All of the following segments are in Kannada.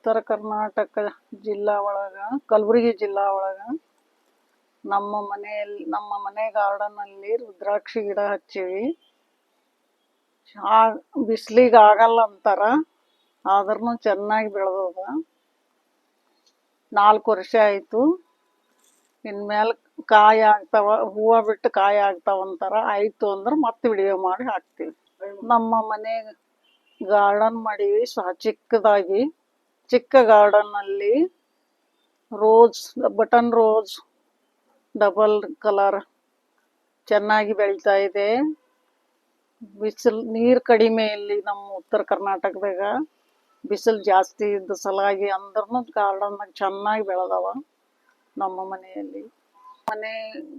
ಉತ್ತರ ಕರ್ನಾಟಕ ಜಿಲ್ಲಾ ಒಳಗ ಕಲಬುರಗಿ ಜಿಲ್ಲಾ ಒಳಗ ನಮ್ಮ ಮನೆ ಗಾರ್ಡನ್ ಅಲ್ಲಿ ರುದ್ರಾಕ್ಷಿ ಗಿಡ ಹಚ್ಚಿವಿ. ಬಿಸಿಲಿಗೆ ಆಗಲ್ಲ ಅಂತಾರ, ಆದ್ರೂ ಚೆನ್ನಾಗಿ ಬೆಳೆದದ. 4 ವರ್ಷ ಆಯ್ತು. ಇನ್ಮೇಲೆ ಕಾಯಿ ಆಗ್ತಾವ, ಹೂವು ಬಿಟ್ಟು ಕಾಯಿ ಆಗ್ತಾವ ಅಂತಾರ. ಆಯ್ತು ಅಂದ್ರೆ ಮತ್ತೆ ವಿಡಿಯೋ ಮಾಡಿ ಹಾಕ್ತಿವಿ. ನಮ್ಮ ಮನೆ ಗಾರ್ಡನ್ ಮಾಡೀವಿ ಚಿಕ್ಕದಾಗಿ. ಚಿಕ್ಕ ಗಾರ್ಡನ್ ಅಲ್ಲಿ ಬಟನ್ ರೋಸ್ ಡಬಲ್ ಕಲರ್ ಚೆನ್ನಾಗಿ ಬೆಳೀತಾ ಇದೆ. ನೀರು ಕಡಿಮೆ ಇಲ್ಲಿ ನಮ್ಮ ಉತ್ತರ ಕರ್ನಾಟಕದಾಗ, ಬಿಸಿಲು ಜಾಸ್ತಿ ಇದ್ದ ಸಲಾಗಿ ಅಂದ್ರೂ ಗಾರ್ಡನ್ ಚೆನ್ನಾಗಿ ಬೆಳೆದವ. ನಮ್ಮ ಮನೆಯಲ್ಲಿ ಮನೆ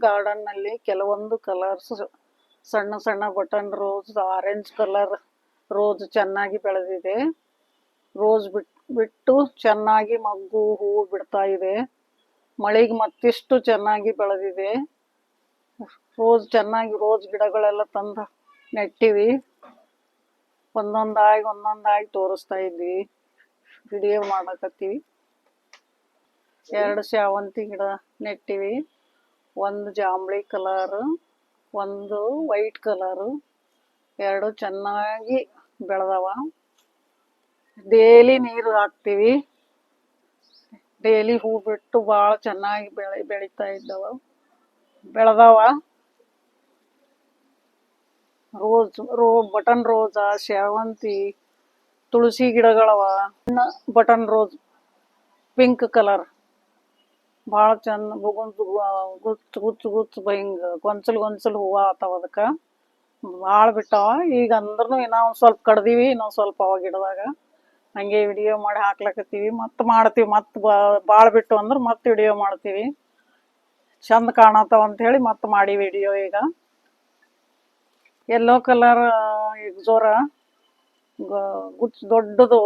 ಗಾರ್ಡನ್ ನಲ್ಲಿ ಕೆಲವೊಂದು ಕಲರ್ಸ್ ಸಣ್ಣ ಸಣ್ಣ button rose, orange colour rose ಚೆನ್ನಾಗಿ ಬೆಳೆದಿದೆ. ರೋಸ್ ಬಿಟ್ಟು ಚೆನ್ನಾಗಿ ಮಗ್ಗು ಹೂವು ಬಿಡ್ತಾ ಇದೆ. ಮಳೆಗೆ ಮತ್ತಿಷ್ಟು ಚೆನ್ನಾಗಿ ಬೆಳೆದಿದೆ. ರೋಸ್ ಗಿಡಗಳೆಲ್ಲ ತಂದು ನೆಟ್ಟಿವಿ. ಒಂದೊಂದಾಗಿ ತೋರಿಸ್ತಾ ಇದ್ವಿ, ವಿಡಿಯೋ ಮಾಡಕತ್ತೀವಿ. 2 ಸೇವಂತಿ ಗಿಡ ನೆಟ್ಟಿವಿ. ಒಂದು ಜಾಂಬಳಿ ಕಲರ್, ಒಂದು ವೈಟ್ ಕಲರ್. 2 ಚೆನ್ನಾಗಿ ಬೆಳೆದವ. ಡೈಲಿ ನೀರು ಹಾಕ್ತಿವಿ. ಡೈಲಿ ಹೂ ಬಿಟ್ಟು ಭಾಳ ಚೆನ್ನಾಗಿ ಬೆಳೀತಾ ಬೆಳೆದವ. ಬಟನ್ ರೋಸ, ಸೇವಂತಿ, ತುಳಸಿ ಗಿಡಗಳವ. ಬಟನ್ ರೋಸ್ ಪಿಂಕ್ ಕಲರ್ ಭಾಳ ಚಂದ, ಗುಚ್ಚು ಹಿಂಗ ಗೊಂಚಲು ಹೂವು ಆತಾವ. ಅದಕ್ಕೆ ಭಾಳ ಬಿಟ್ಟಾವ. ಈಗ ಅಂದ್ರೂ ಇನ್ನೂ ಸ್ವಲ್ಪ ಕಡ್ದೀವಿ, ಇನ್ನೊಂದು ಸ್ವಲ್ಪ ಅವ ಗಿಡದಾಗ. ಹಂಗೆ ವಿಡಿಯೋ ಮಾಡಿ ಹಾಕ್ಲಕತ್ತೀವಿ. ಮತ್ತೆ ಮಾಡ್ತೀವಿ, ಮತ್ತೆ ಭಾಳ ಬಿಟ್ಟು ಅಂದ್ರೆ ಮತ್ತೆ ವಿಡಿಯೋ ಮಾಡ್ತೀವಿ. ಚಂದ ಕಾಣತ್ತಾವ ಅಂತ ಹೇಳಿ ಮತ್ತೆ ಮಾಡಿ ವಿಡಿಯೋ. ಈಗ ಯೆಲ್ಲೋ ಕಲರ್ ಎಕ್ಸೋರ ದೊಡ್ಡದು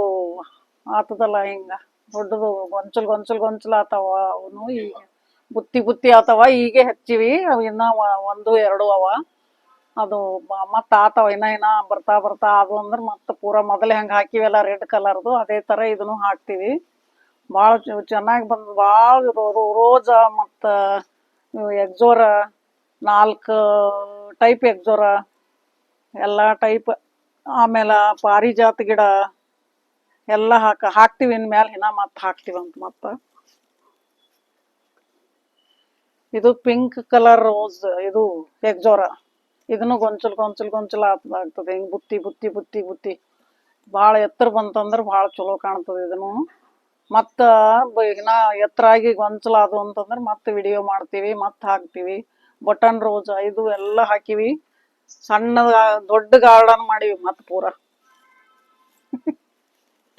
ಆತದಲ್ಲ, ಹಿಂಗ ದೊಡ್ಡದು ಗೊಂಚಲು ಆತಾವ. ಅವನು ಈಗ ಬುತ್ತಿ ಆತಾವ. ಹೀಗೆ ಹಚ್ಚಿವಿ. ಅವು ಇನ್ನ 1-2 ಅವ. ಅದು ಮತ್ತೆ ಆತಾವ. ಇನ್ನ ಬರ್ತಾ ಅದು ಅಂದ್ರೆ ಮತ್ತೆ ಪೂರಾ ಮೊದಲೇ ಹಂಗೆ ಹಾಕಿವಲ್ಲ ರೆಡ್ ಕಲರ್ದು, ಅದೇ ಥರ ಇದನ್ನು ಹಾಕ್ತೀವಿ. ಭಾಳ ಚೆನ್ನಾಗಿ ಬಂದು ಭಾಳ ರೋಜ ಮತ್ತು ಎಕ್ಸೋರ 4 ಟೈಪ್ ಎಕ್ಸೋರ ಎಲ್ಲ ಟೈಪ್. ಆಮೇಲೆ ಪಾರಿಜಾತ ಗಿಡ ಎಲ್ಲ ಹಾಕ್ತೀವಿ. ಇನ್ಮೇಲೆ ಮತ್ತೆ ಹಾಕ್ತೀವಂತ. ಮತ್ತೆ ಇದು ಪಿಂಕ್ ಕಲರ್ ರೋಸ್, ಇದು ಎಕ್ಸೋರ. ಇದನ್ನು ಗೊಂಚಲು ಆಗ್ತದೆ. ಹಿಂಗೆ ಬುತ್ತಿ ಭಾಳ ಎತ್ತರ ಬಂತಂದ್ರೆ ಭಾಳ ಚಲೋ ಕಾಣ್ತದೆ. ಇದನ್ನು ಮತ್ತೆ ಇನ್ನ ಎತ್ತರ ಆಗಿ ಗೊಂಚಲು ಅದು ಅಂತಂದ್ರೆ ಮತ್ತೆ ವಿಡಿಯೋ ಮಾಡ್ತೀವಿ, ಮತ್ತೆ ಹಾಕ್ತೀವಿ. ಬಟನ್ ರೋಸ್ ಇದು ಎಲ್ಲ ಹಾಕಿವಿ. ದೊಡ್ಡ ಗಾರ್ಡನ್ ಮಾಡೀವಿ ಮತ್ತೆ ಪೂರ.